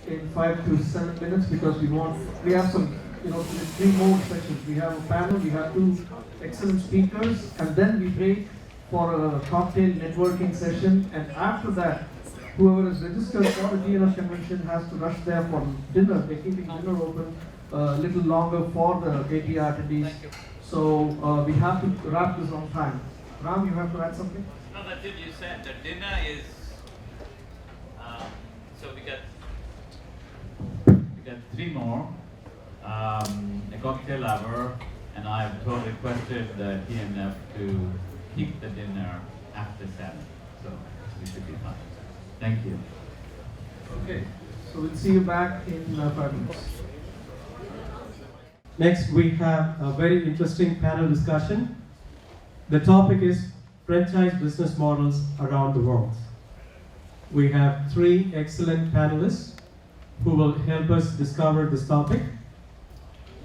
in 5 to 7 minutes because we have some, 3 more sessions. We have a panel, we have 2 excellent speakers, and then we break for a cocktail networking session. And after that, whoever is registered for the TNS convention has to rush there for dinner. They're keeping dinner open a little longer for the ATEA attendees. So we have to wrap this on time. Ram, you have to add something? No, that's it. You said the dinner is. So we got 3 more. A cocktail hour, and I've requested the TNF to keep the dinner after 7. So we should be fine. Thank you. Okay. So we'll see you back in 5 minutes. Next, we have a very interesting panel discussion. The topic is franchise business models around the world. We have 3 excellent panelists who will help us discover this topic.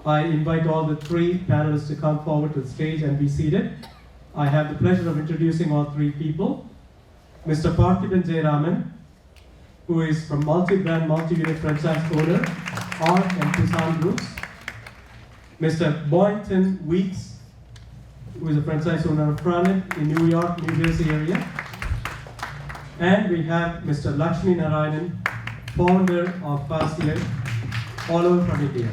I invite all the 3 panelists to come forward to the stage and be seated. I have the pleasure of introducing all 3 people. Mr. Parthiban Jayaraman, who is from multi-brand, multi-unit franchise owner, Aarak and Pusan groups. Mr. Boynton Weeks, who is a franchise owner of FraNet in New York, New Jersey area. And we have Mr. Lakshmi Narayanan, founder of FASIA, all over from India.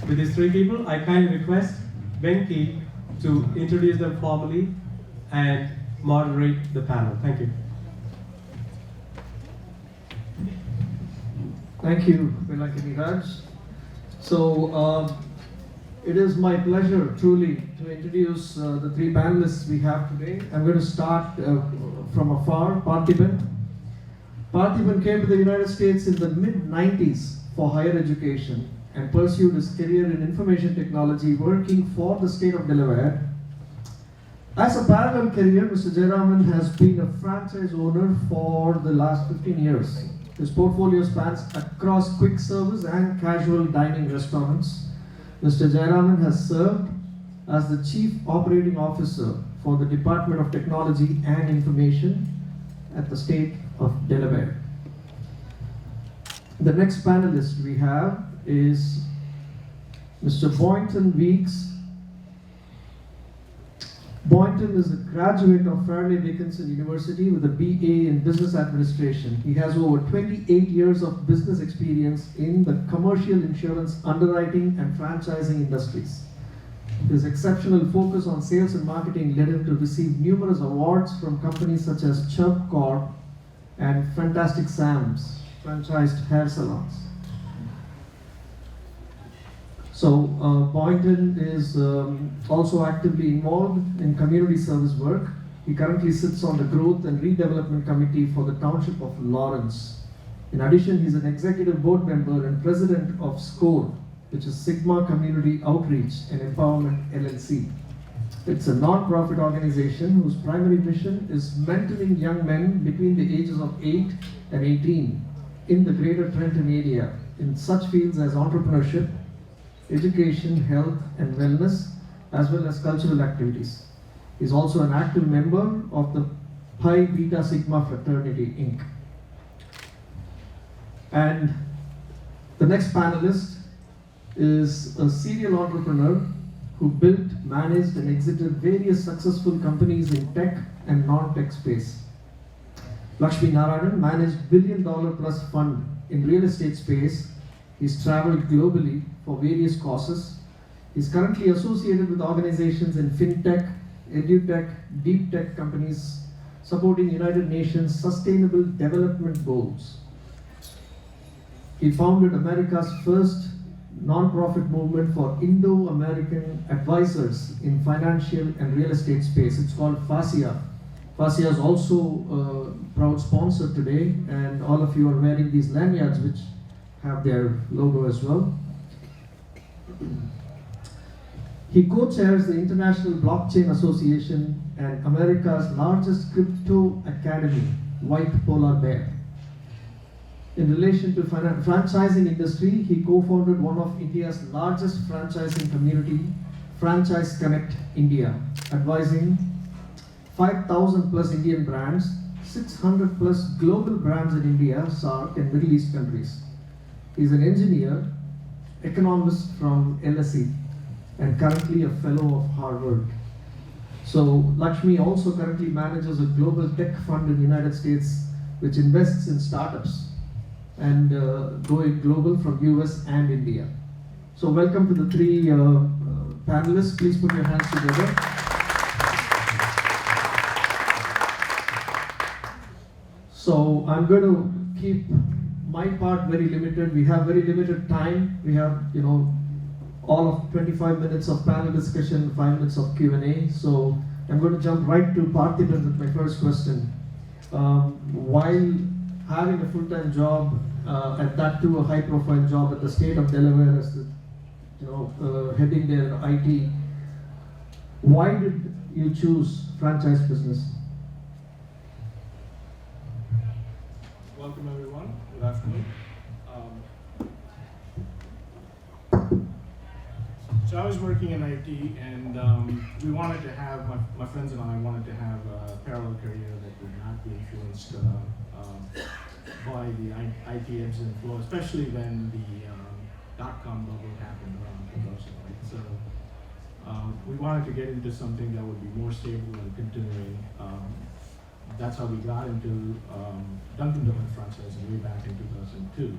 With these 3 people, I kindly request Venky to introduce them formally and moderate the panel. Thank you. Thank you, Venky. So it is my pleasure truly to introduce the 3 panelists we have today. I'm going to start from afar. Parthiban. Parthiban came to the United States in the mid-90s for higher education and pursued his career in information technology working for the state of Delaware. As a parallel career, Mr. Jayaraman has been a franchise owner for the last 15 years. His portfolio spans across quick service and casual dining restaurants. Mr. Jayaraman has served as the Chief Operating Officer for the Department of Technology and Information at the state of Delaware. The next panelist we have is Mr. Boynton Weeks. Boynton is a graduate of Fairleigh Dickinson University with a BA in Business Administration. He has over 28 years of business experience in the commercial insurance underwriting and franchising industries. His exceptional focus on sales and marketing led him to receive numerous awards from companies such as Chubb Corp and Fantastic Sam's franchised hair salons. So Boynton is also actively involved in community service work. He currently sits on the Growth and Redevelopment Committee for the Township of Lawrence. In addition, he's an executive board member and president of SCORE, which is Sigma Community Outreach and Empowerment LLC. It's a non-profit organization whose primary mission is mentoring young men between the ages of 8 and 18 in the greater Trenton area in such fields as entrepreneurship, education, health and wellness, as well as cultural activities. He is also an active member of the Pi Beta Sigma Fraternity, Inc. And the next panelist is a serial entrepreneur who built, managed and exited various successful companies in tech and non-tech space. Lakshmi Narayanan managed $1 billion plus fund in real estate space. He's traveled globally for various causes. He's currently associated with organizations in fintech, edutech, deep tech companies supporting United Nations Sustainable Development Goals. He founded America's first non-profit movement for Indo-American advisors in financial and real estate space. It's called FASIA. FASIA is also a proud sponsor today, and all of you are wearing these lanyards which have their logo as well. He co-chairs the International Blockchain Association and America's largest crypto academy, White Polar Bear. In relation to franchising industry, he co-founded one of India's largest franchising community, Franchise Connect India, advising 5,000 plus Indian brands, 600 plus global brands in India, SAARC and Middle East countries. He's an engineer, economist from LSE, and currently a fellow of Harvard. So Lakshmi also currently manages a global tech fund in the United States which invests in startups and going global from US and India. So welcome to the three panelists. Please put your hands together. So I'm going to keep my part very limited. We have very limited time. We have, all of 25 minutes of panel discussion, 5 minutes of Q&A. So I'm going to jump right to Parthiban with my first question. While having a full-time job, and that too a high-profile job at the state of Delaware as the, heading their IT, why did you choose franchise business? Welcome everyone. Good afternoon. So I was working in IT, and we wanted to have, my friends and I wanted to have a parallel career that would not be influenced by the IT ebbs and flows, especially when the dot-com bubble happened around 2000, right? So we wanted to get into something that would be more stable and continuing. That's how we got into Dunkin' Donuts franchising way back in 2002.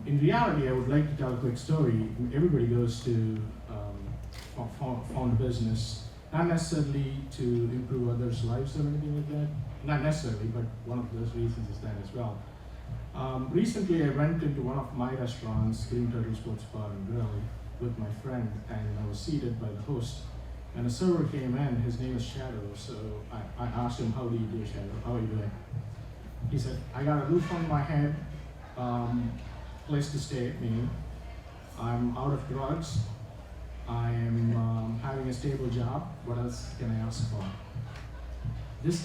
In reality, I would like to tell a quick story. Everybody goes to found a business, not necessarily to improve others' lives or anything like that. Not necessarily, but one of those reasons is that as well. Recently, I went into one of my restaurants, Green Turtle Sports Bar and Grill, with my friend, and I was seated by the host. And a server came in, his name is Shadow, so I asked him, how do you do, Shadow? How are you doing? He said, I got a roof on my head, place to stay, meaning I'm out of drugs, I am having a stable job, what else can I ask for? This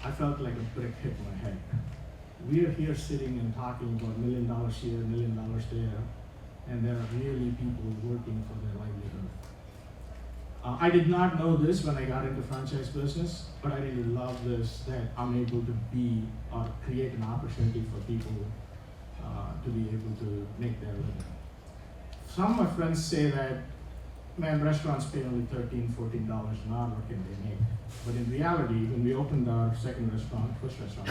I felt like a brick hit my head. We are here sitting and talking about $1 million here, $1 million there, and there are really people working for their livelihood. I did not know this when I got into franchise business, but I really love this, that I'm able to be or create an opportunity for people to be able to make their living. Some of my friends say that, man, restaurants pay only $13, $14 an hour, what can they make? But in reality, when we opened our first restaurant,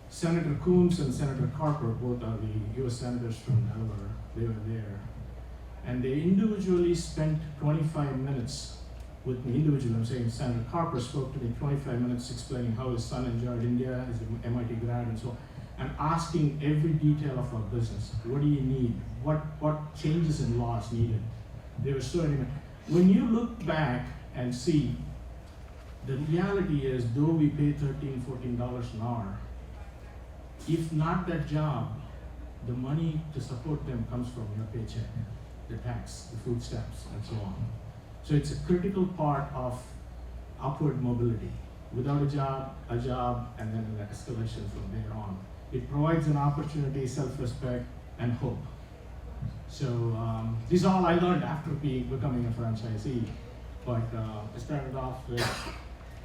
Senator Coons and Senator Carper, both are the US Senators from Delaware, they were there. And they individually spent 25 minutes with me. Individually, I'm saying Senator Carper spoke to me 25 minutes explaining how his son enjoyed India, his MIT grad, and so on, and asking every detail of our business. What do you need? What changes in laws needed? They were so animated. When you look back and see, the reality is, though we pay $13, $14 an hour, if not that job, the money to support them comes from your paycheck, the tax, the food stamps, and so on. So it's a critical part of upward mobility. Without a job, and then an escalation from there on. It provides an opportunity, self-respect, and hope. So this is all I learned after becoming a franchisee. But I started off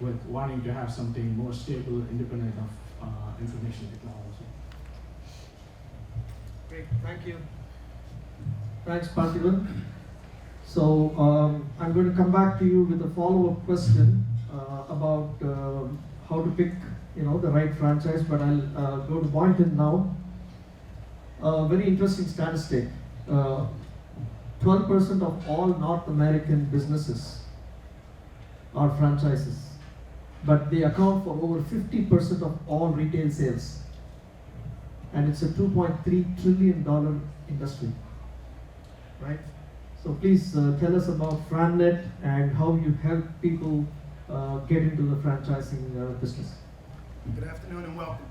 with wanting to have something more stable, independent of information technology. Great, thank you. Thanks, Parthiban. So I'm going to come back to you with a follow-up question about how to pick, the right franchise. But I'll go to Boynton now. Very interesting statistic. 12% of all North American businesses are franchises, but they account for over 50% of all retail sales. And it's a $2.3 trillion industry, right? So please tell us about FraNet and how you help people get into the franchising business. Good afternoon and welcome.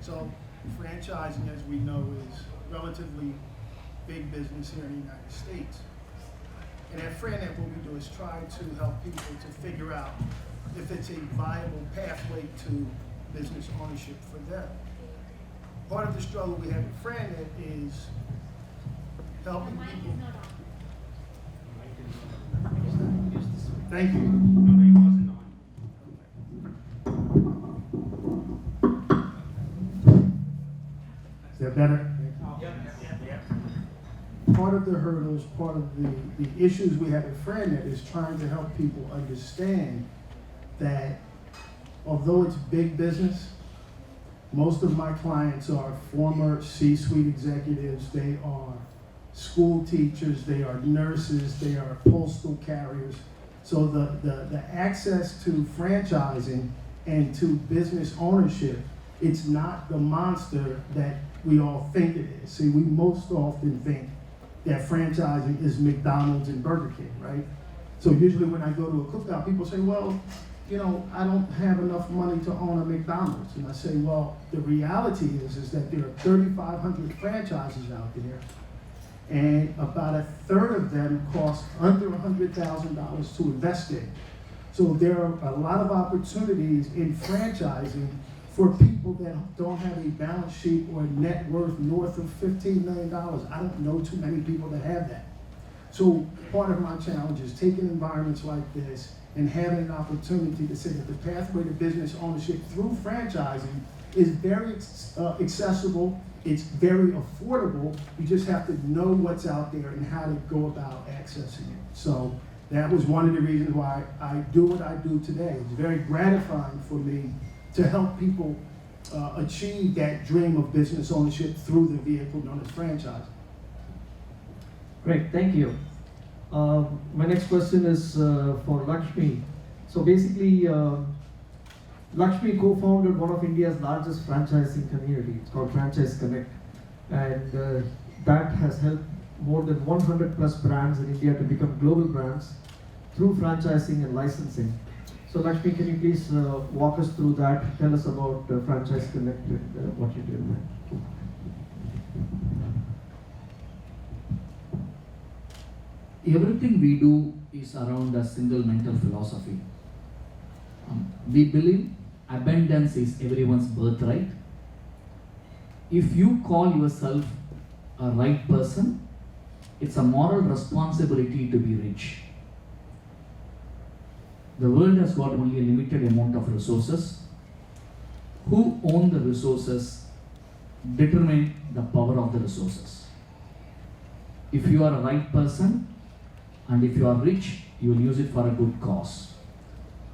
So franchising, as we know, is relatively big business here in the United States. And at FraNet, what we do is try to help people to figure out if it's a viable pathway to business ownership for them. Part of the struggle we have at FraNet is helping people. Thank you. Is that better? Part of the hurdles, part of the issues we have at FraNet is trying to help people understand that although it's big business, most of my clients are former C-suite executives, they are school teachers, they are nurses, they are postal carriers. So the access to franchising and to business ownership, it's not the monster that we all think it is. See, we most often think that franchising is McDonald's and Burger King, right? So usually when I go to a cookout, people say, well, you know, I don't have enough money to own a McDonald's. And I say, well, the reality is that there are 3,500 franchises out there, and about a third of them cost under $100,000 to invest in. So there are a lot of opportunities in franchising for people that don't have a balance sheet or a net worth north of $15 million. I don't know too many people that have that. So part of my challenge is taking environments like this and having an opportunity to say that the pathway to business ownership through franchising is very accessible, it's very affordable. You just have to know what's out there and how to go about accessing it. So that was one of the reasons why I do what I do today. It's very gratifying for me to help people achieve that dream of business ownership through the vehicle known as franchising. Great, thank you. My next question is for Lakshmi. So basically, Lakshmi co-founded one of India's largest franchising community. It's called Franchise Connect, and that has helped more than 100 plus brands in India to become global brands through franchising and licensing. So Lakshmi, can you please walk us through that? Tell us about Franchise Connect and what you do. Everything we do is around a single mental philosophy. We believe abundance is everyone's birthright. If you call yourself a right person, it's a moral responsibility to be rich. The world has got only a limited amount of resources. Who own the resources determine the power of the resources. If you are a right person, and if you are rich, you will use it for a good cause.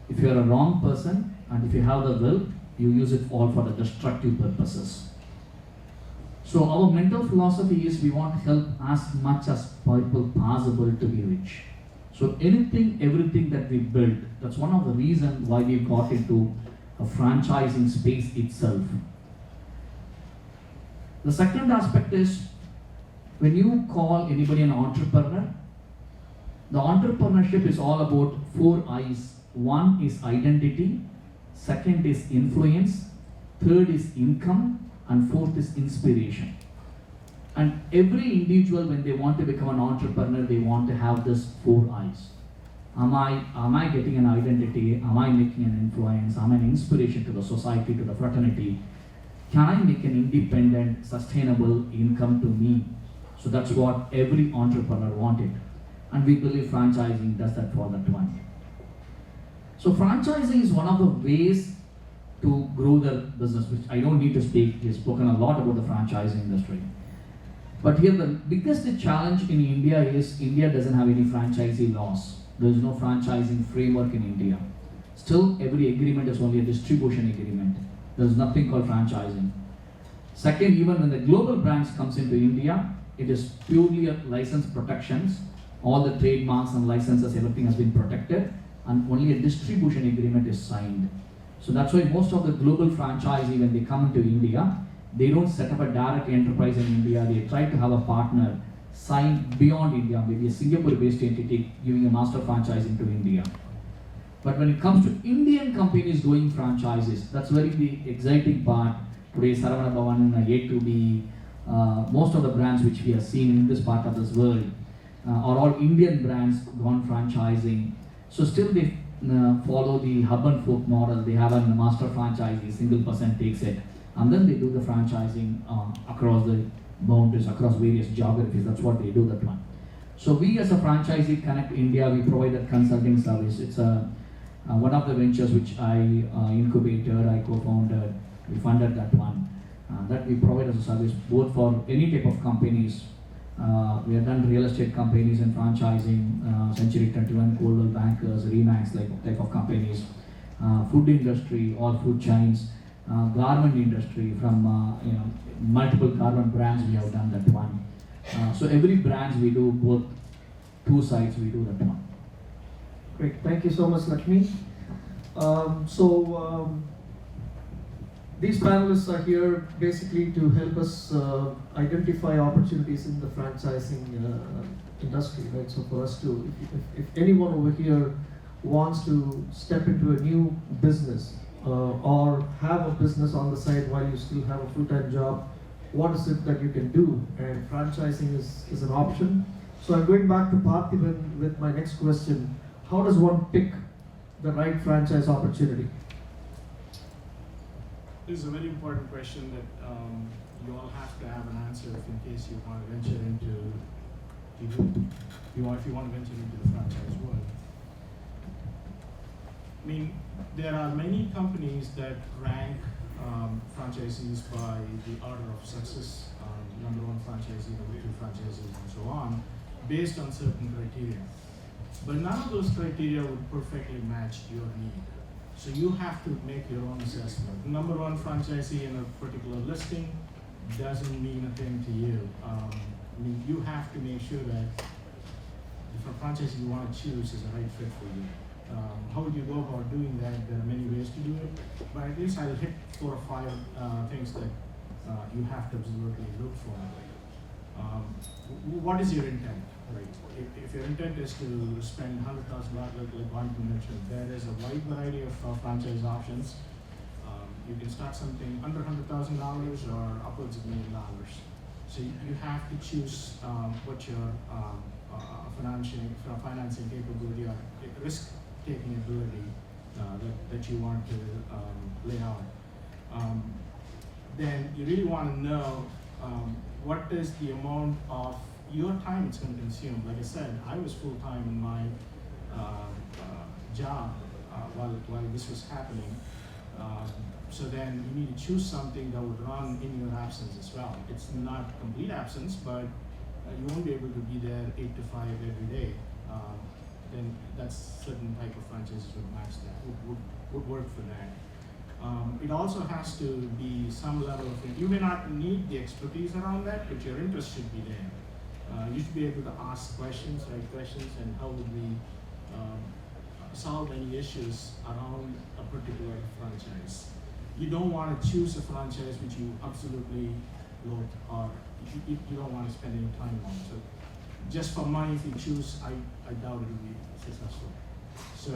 If you are a wrong person, and if you have the will, you use it all for the destructive purposes. So our mental philosophy is we want to help as much as people possible to be rich. So anything, everything that we build, that's one of the reasons why we got into a franchising space itself. The second aspect is, when you call anybody an entrepreneur, the entrepreneurship is all about 4 I's. One is identity, second is influence, third is income, and fourth is inspiration. And every individual, when they want to become an entrepreneur, they want to have this 4 I's. Am I getting an identity? Am I making an influence? Am I an inspiration to the society, to the fraternity? Can I make an independent, sustainable income to me? So that's what every entrepreneur wanted. And we believe franchising does that for that one. So franchising is one of the ways to grow the business, which I don't need to speak. We've spoken a lot about the franchising industry. But here the biggest challenge in India is India doesn't have any franchisee laws. There is no franchising framework in India. Still, every agreement is only a distribution agreement. There is nothing called franchising. Second, even when the global brands comes into India, it is purely a license protections. All the trademarks and licenses, everything has been protected, and only a distribution agreement is signed. So that's why most of the global franchisee, when they come into India, they don't set up a direct enterprise in India. They try to have a partner sign beyond India, maybe a Singapore-based entity giving a master franchising to India. But when it comes to Indian companies doing franchises, that's very the exciting part. Today, Sadagopan, A2B, most of the brands which we have seen in this part of this world are all Indian brands gone franchising. So still they follow the hub and spoke model. They have a master franchisee, single person takes it, and then they do the franchising across the boundaries, across various geographies. That's what they do, that one. So we as a franchisee Connect India, we provide that consulting service. It's one of the ventures which I incubated, I co-founded, we funded that one. that we provide as a service both for any type of companies. We have done real estate companies and franchising, Century 21, Coldwell Bankers, Remax type of companies, food industry or food chains, garment industry from multiple garment brands we have done that one. So every brands we do both two sides we do that one. Great, thank you so much, Lakshmi. These panelists are here basically to help us identify opportunities in the franchising industry, right? So for us to, if anyone over here wants to step into a new business or have a business on the side while you still have a full-time job, what is it that you can do? And franchising is an option. So I'm going back to Parthiban with my next question. How does one pick the right franchise opportunity? This is a very important question that you all have to have an answer if in case you want to venture into, if you want to venture into the franchise world. I mean, there are many companies that rank franchisees by the order of success, number one franchisee, number two franchisees, and so on, based on certain criteria. But none of those criteria would perfectly match your need. So you have to make your own assessment. Number one franchisee in a particular listing doesn't mean a thing to you. I mean, you have to make sure that the franchisee you want to choose is the right fit for you. How would you go about doing that? There are many ways to do it, but at least I'll hit 4 or 5 things that you have to absolutely look for. What is your intent? Right. If your intent is to spend $100,000, like Boynton mentioned, there is a wide variety of franchise options. You can start something under $100,000 or upwards of $1 million. So you have to choose what your financing capability or risk-taking ability that you want to lay out. Then you really want to know what is the amount of your time it's going to consume. Like I said, I was full-time in my job while this was happening. So then you need to choose something that would run in your absence as well. It's not complete absence, but you won't be able to be there 8 to 5 every day. Then that's certain type of franchises would match that, would work for that. It also has to be some level of, you may not need the expertise around that, but your interest should be there. You should be able to ask questions, right questions, and how would we solve any issues around a particular franchise. You don't want to choose a franchise which you absolutely loathe or you don't want to spend any time on. So just for money, if you choose, I doubt it will be successful. So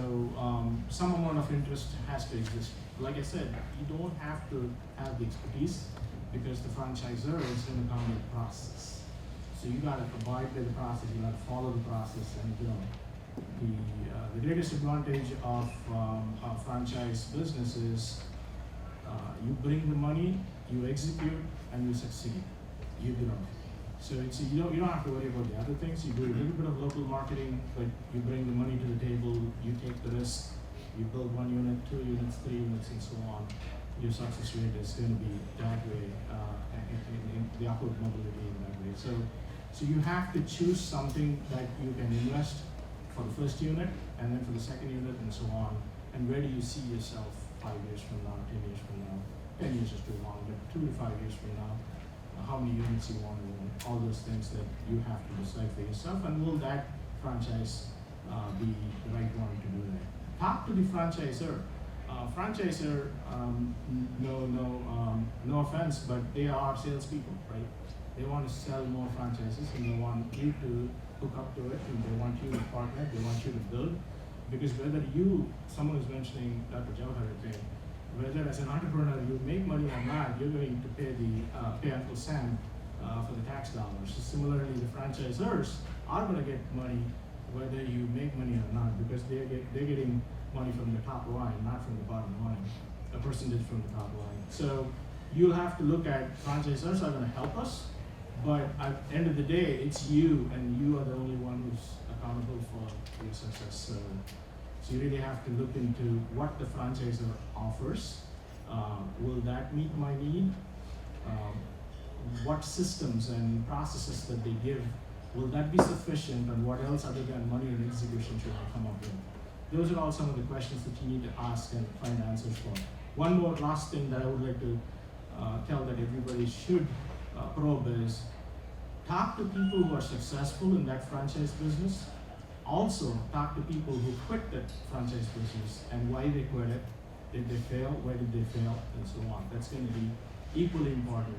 some amount of interest has to exist. Like I said, you don't have to have the expertise because the franchisor is going to come with the process. So you got to abide by the process, you got to follow the process, and the greatest advantage of franchise business is you bring the money, you execute, and you succeed. You grow. So you don't have to worry about the other things. You do a little bit of local marketing, but you bring the money to the table, you take the risk, you build 1 unit, 2 units, 3 units, and so on. Your success rate is going to be that way, in the upward mobility in that way. So you have to choose something that you can invest for the first unit, and then for the second unit, and so on. And where do you see yourself 5 years from now, 10 years from now? 10 years is too long, but 2 to 5 years from now, how many units you want to own, all those things that you have to decide for yourself, and will that franchise be the right one to do that? Talk to the franchisor. Franchisor, no offense, but they are salespeople, right? They want to sell more franchises, and they want you to hook up to it, and they want you to partner, they want you to build. Because whether someone is mentioning Dr. Jawahar thing, whether as an entrepreneur you make money or not, you're going to pay Uncle Sam for the tax dollars. So similarly, the franchisors are going to get money whether you make money or not, because they're getting money from the top line, not from the bottom line, a percentage from the top line. So you'll have to look at franchisors are going to help us, but at the end of the day, it's you, and you are the only one who's accountable for your success. So you really have to look into what the franchisor offers. Will that meet my need? what systems and processes that they give, will that be sufficient, and what else other than money and execution should I come up with? Those are all some of the questions that you need to ask and find answers for. One more last thing that I would like to tell that everybody should probe is talk to people who are successful in that franchise business. Also, talk to people who quit that franchise business and why they quit it. Did they fail? Why did they fail? And so on. That's going to be equally important.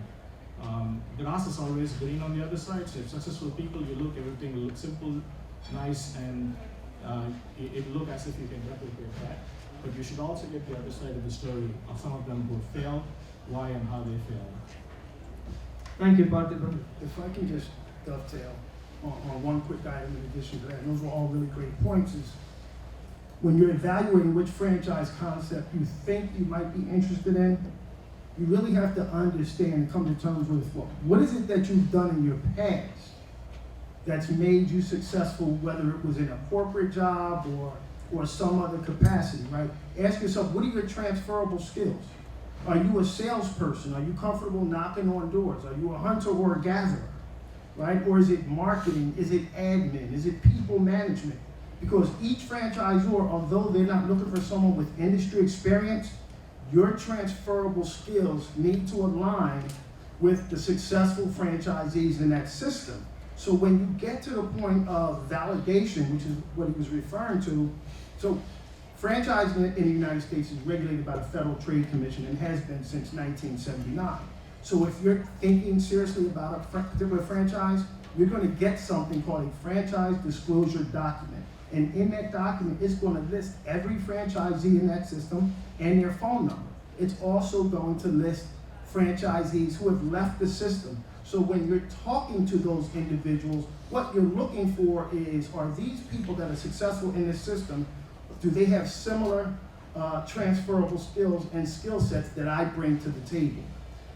Grass is always green on the other side. So if successful people, you look, everything will look simple, nice, and it will look as if you can replicate that. But you should also get the other side of the story of some of them who failed, why and how they failed. Thank you, Parthiban. If I can just dovetail on one quick item in addition to that, and those were all really great points, is when you're evaluating which franchise concept you think you might be interested in, you really have to understand and come to terms with what is it that you've done in your past that's made you successful, whether it was in a corporate job or some other capacity, right? Ask yourself, what are your transferable skills? Are you a salesperson? Are you comfortable knocking on doors? Are you a hunter or a gatherer, right? Or is it marketing? Is it admin? Is it people management? Because each franchisor, although they're not looking for someone with industry experience, your transferable skills need to align with the successful franchisees in that system. So when you get to the point of validation, which is what he was referring to, so franchising in the United States is regulated by the Federal Trade Commission and has been since 1979. So if you're thinking seriously about a particular franchise, you're going to get something called a franchise disclosure document. And in that document, it's going to list every franchisee in that system and their phone number. It's also going to list franchisees who have left the system. So when you're talking to those individuals, what you're looking for is, are these people that are successful in this system, do they have similar transferable skills and skill sets that I bring to the table?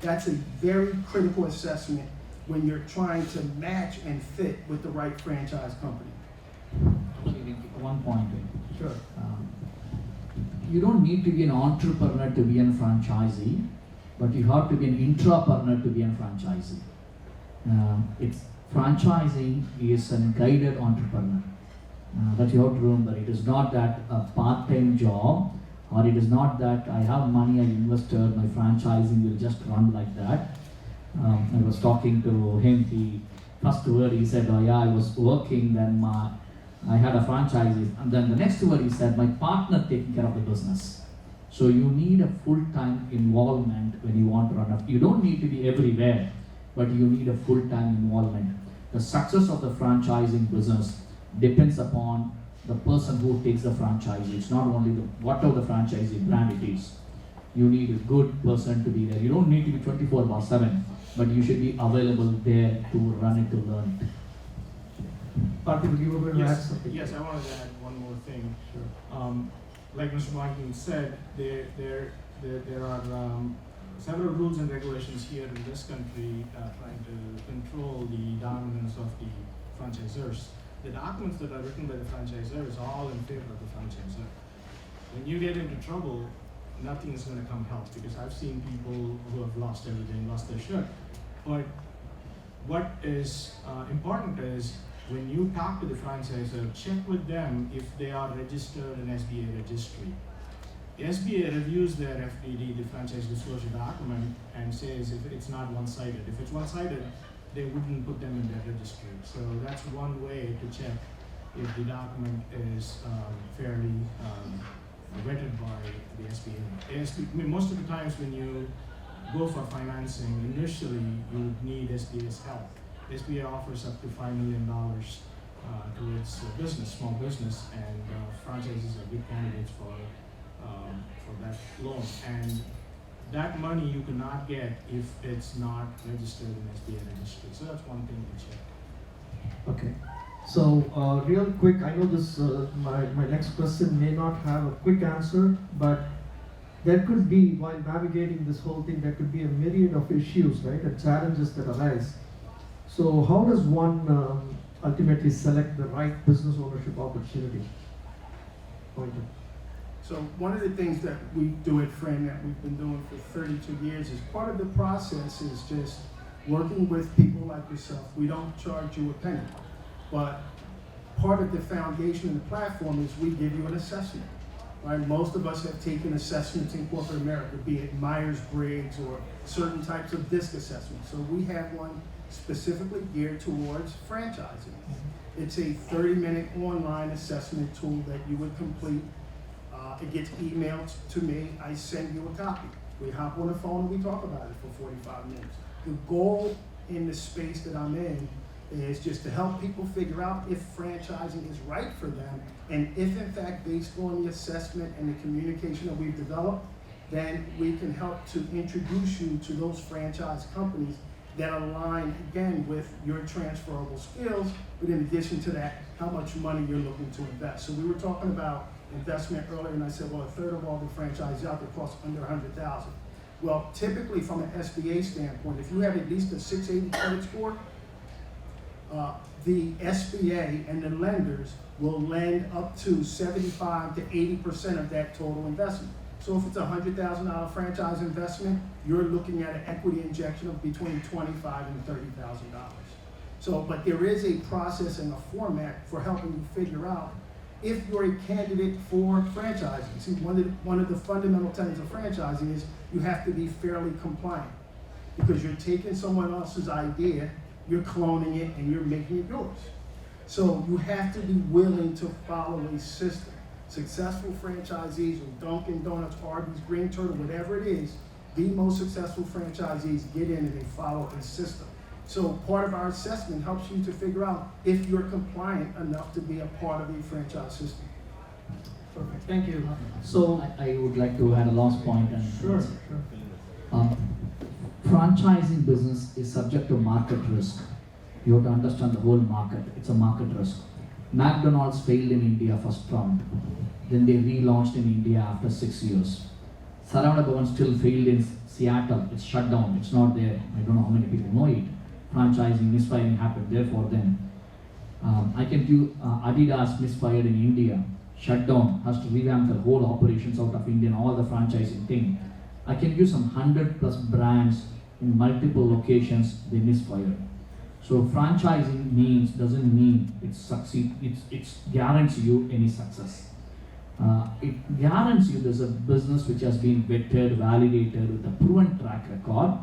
That's a very critical assessment when you're trying to match and fit with the right franchise company. One point. Sure. You don't need to be an entrepreneur to be a franchisee, but you have to be an intrapreneur to be a franchisee. It's franchising is a guided entrepreneur. That you have to remember. It is not that a part-time job, or it is not that I have money, I invested, my franchising will just run like that. I was talking to him, the first word he said, oh yeah, I was working, then I had a franchisee, and then the next word he said, my partner taking care of the business. So you need a full-time involvement when you want to run up. You don't need to be everywhere, but you need a full-time involvement. The success of the franchising business depends upon the person who takes the franchise. It's not only whatever the franchisee brand it is. You need a good person to be there. You don't need to be 24/7, but you should be available there to run it, to learn it. Parthiban, you were going to add Yes, something? yes, I wanted to add one more thing. Sure. Like Mr. Boynton said, there are several rules and regulations here in this country trying to control the dominance of the franchisors. The documents that are written by the franchisor is all in favor of the franchisor. When you get into trouble, nothing is going to come help, because I've seen people who have lost everything, lost their shirt. But what is important is, when you talk to the franchisor, check with them if they are registered in SBA registry. The SBA reviews their FDD, the franchise disclosure document, and says if it's not one-sided. If it's one-sided, they wouldn't put them in their registry. So that's one way to check if the document is fairly vetted by the SBA. Most of the times when you go for financing, initially you would need SBA's help. SBA offers up to $5 million towards business, small business, and franchises are good candidates for that loan. And that money you cannot get if it's not registered in SBA registry. So that's one thing to check. Okay. So, real quick, I know this, my next question may not have a quick answer, but there could be, while navigating this whole thing, there could be a myriad of issues, right, and challenges that arise. So how does one ultimately select the right business ownership opportunity? Boynton. So one of the things that we do at FraNet, we've been doing for 32 years, is part of the process is just working with people like yourself. We don't charge you a penny, but part of the foundation of the platform is we give you an assessment. Right? Most of us have taken assessments in corporate America, be it Myers-Briggs or certain types of DISC assessments. So we have one specifically geared towards franchising. It's a 30-minute online assessment tool that you would complete. It gets emailed to me, I send you a copy. We hop on the phone and we talk about it for 45 minutes. The goal in the space that I'm in is just to help people figure out if franchising is right for them, and if in fact, based on the assessment and the communication that we've developed, then we can help to introduce you to those franchise companies that align, again, with your transferable skills, but in addition to that, how much money you're looking to invest. So we were talking about investment earlier, and I said, well, a third of all the franchises out there cost under $100,000. Well, typically from an SBA standpoint, if you have at least a 680 credit score, the SBA and the lenders will lend up to 75 to 80% of that total investment. So if it's a $100,000 franchise investment, you're looking at an equity injection of between $25,000 and $30,000. So, but there is a process and a format for helping you figure out if you're a candidate for franchising. See, one of the fundamental tenets of franchising is you have to be fairly compliant, because you're taking someone else's idea, you're cloning it, and you're making it yours. So you have to be willing to follow a system. Successful franchisees of Dunkin' Donuts, Arby's, Green Turtle, whatever it is, the most successful franchisees get in and they follow a system. So part of our assessment helps you to figure out if you're compliant enough to be a part of a franchise system. Perfect, thank you. So I would like to add a last point. And Sure. Franchising business is subject to market risk. You have to understand the whole market. It's a market risk. McDonald's failed in India first round. Then they relaunched in India after 6 years. Sadagopan still failed in Seattle. It's shut down. It's not there. I don't know how many people know it. Franchising misfiring happened there for them. I can give Adidas misfired in India. Shut down. Has to revamp their whole operations out of India and all the franchising thing. I can give some 100+ brands in multiple locations. They misfired. So franchising doesn't mean it succeed. It guarantees you any success. It guarantees you there's a business which has been vetted, validated with a proven track record.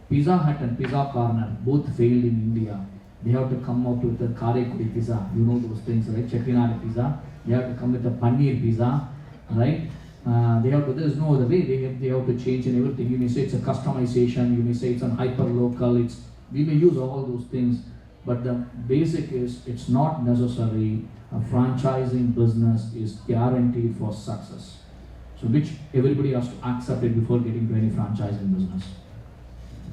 Pizza Hut and Pizza Corner both failed in India. They have to come out with a kare kudi pizza. You know those things, right? Chettinad pizza. They have to come with a paneer pizza, right? There's no other way. They have to change and everything. You may say it's a customization. You may say it's a hyper local. We may use all those things, but the basic is it's not necessary. A franchising business is guaranteed for success. So which everybody has to accept it before getting to any franchising business.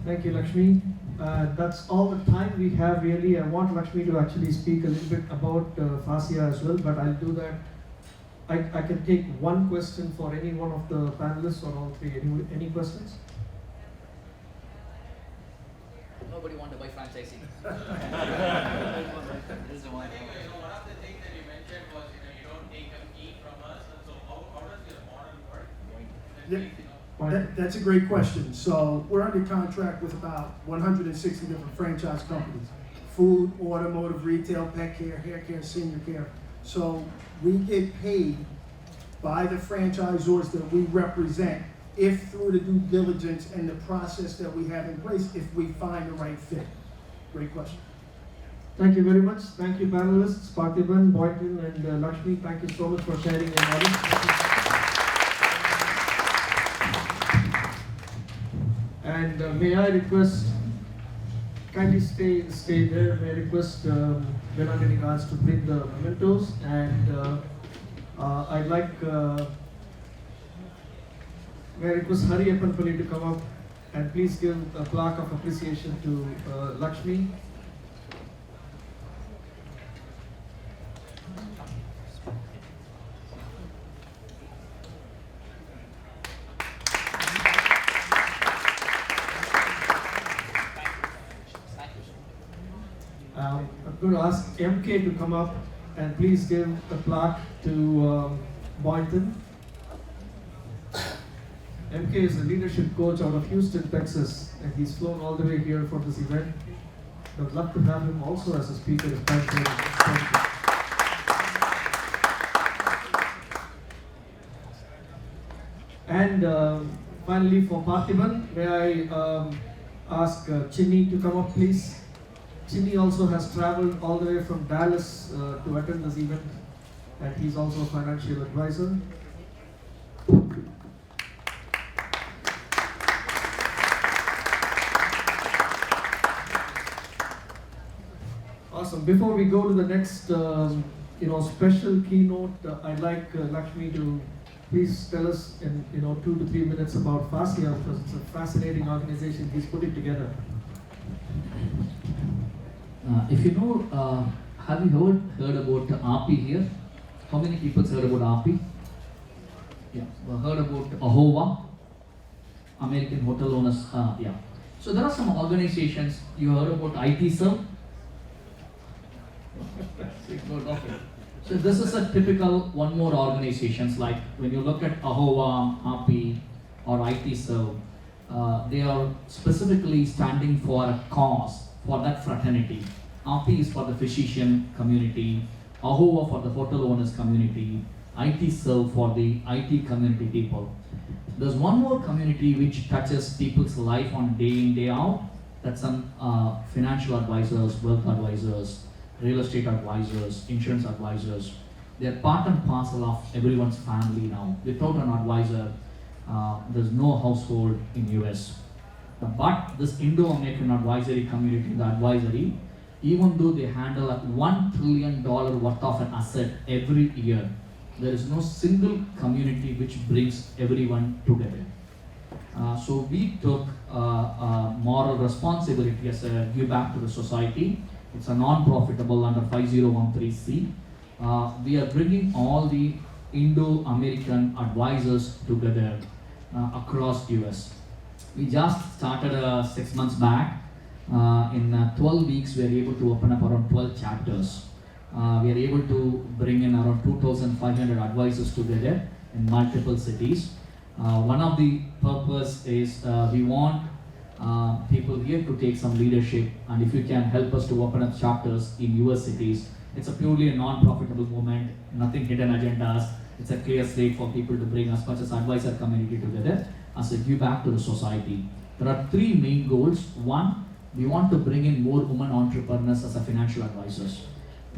Thank you, Lakshmi. That's all the time we have really. I want Lakshmi to actually speak a little bit about FASIA as well, but I'll do that. I can take one question for any one of the panelists or all three. Any questions? Nobody want to buy franchising. This is the one. One of the things that you mentioned was, you don't take a fee from us. And so how does your model work? That's a great question. So we're under contract with about 160 different franchise companies. Food, automotive, retail, pet care, hair care, senior care. So we get paid by the franchisors that we represent if through the due diligence and the process that we have in place, if we find the right fit. Great question. Thank you very much. Thank you, panelists, Parthiban, Boynton, and Lakshmi. Thank you so much for sharing your knowledge. And may I request, kindly stay there. May I request Veronica guards to bring the mementos, and I'd like may I request Hariappan to come up and please give a plaque of appreciation to Lakshmi. I'm going to ask MK to come up and please give a plaque to Boynton. MK is a leadership coach out of Houston, Texas, and he's flown all the way here for this event. I'd love to have him also as a speaker. And finally, for Parthiban, may I ask Chinni to come up, please. Chinni also has traveled all the way from Dallas to attend this event, and he's also a financial advisor. Awesome. Before we go to the next, special keynote, I'd like Lakshmi to please tell us in 2 to 3 minutes about FASIA, because it's a fascinating organization he's putting together. If you know, have you heard about API here? How many people heard about API? Yeah, heard about AHOVA, American Hotel Owners. Yeah. So there are some organizations. You heard about ITSERV? Okay. So this is a typical one more organizations, like when you look at AHOVA, API or ITSERV, they are specifically standing for a cause, for that fraternity. API is for the physician community, AHOVA for the hotel owners community, ITSERV for the IT community people. There's one more community which touches people's life on day in, day out. That's some financial advisors, wealth advisors, real estate advisors, insurance advisors. They're part and parcel of everyone's family now. Without an advisor, there's no household in US. But this Indo-American advisory community, the advisory, even though they handle $1 trillion worth of an asset every year, there is no single community which brings everyone together. So we took moral responsibility as a give back to the society. It's a non-profitable under 5013C. We are bringing all the Indo-American advisors together across US. We just started 6 months back. In 12 weeks, we are able to open up around 12 chapters. We are able to bring in around 2,500 advisors together in multiple cities. One of the purpose is we want people here to take some leadership, and if you can help us to open up chapters in US cities. It's a purely a non-profitable movement, nothing hidden agendas. It's a clear slate for people to bring as much as advisor community together as a give back to the society. There are 3 main goals. One, we want to bring in more women entrepreneurs as a financial advisors.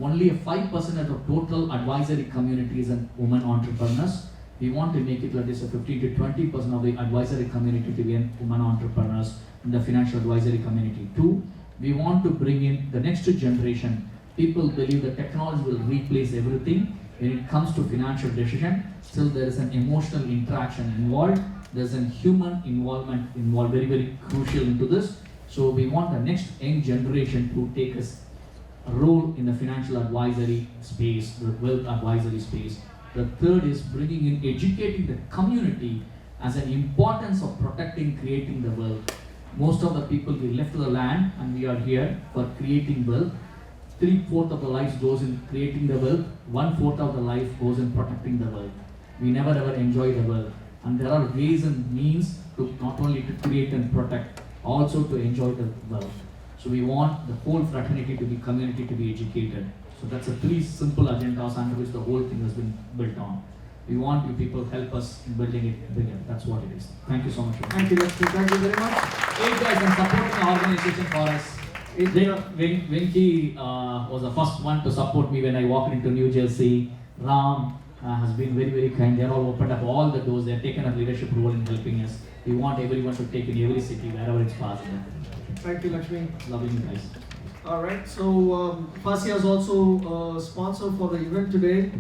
Only 5% of the total advisory community is in women entrepreneurs. We want to make it at least 15 to 20% of the advisory community to be women entrepreneurs in the financial advisory community. 2, we want to bring in the next generation. People believe that technology will replace everything. When it comes to financial decision, still there is an emotional interaction involved. There's a human involvement involved, very, very crucial into this. So we want the next young generation to take a role in the financial advisory space, the wealth advisory space. The third is bringing in educating the community as an importance of protecting, creating the wealth. Most of the people, we left the land and we are here for creating wealth. 3/4 of the life goes in creating the wealth, 1/4 of the life goes in protecting the wealth. We never ever enjoy the wealth. And there are ways and means to not only to create and protect, also to enjoy the wealth. So we want the whole fraternity to be community to be educated. So that's the 3 simple agendas under which the whole thing has been built on. We want you people help us in building it bigger. That's what it is. Thank you so much. Thank you, Lakshmi. Thank you very much. Hey guys, I'm supporting the organization for us. Venky was the first one to support me when I walked into New Jersey. Ram has been very, very kind. They're all opened up all the doors. They've taken a leadership role in helping us. We want everyone to take in every city wherever it's possible. Thank you, Lakshmi. Loving you guys. All right. So FASIA is also a sponsor for the event today.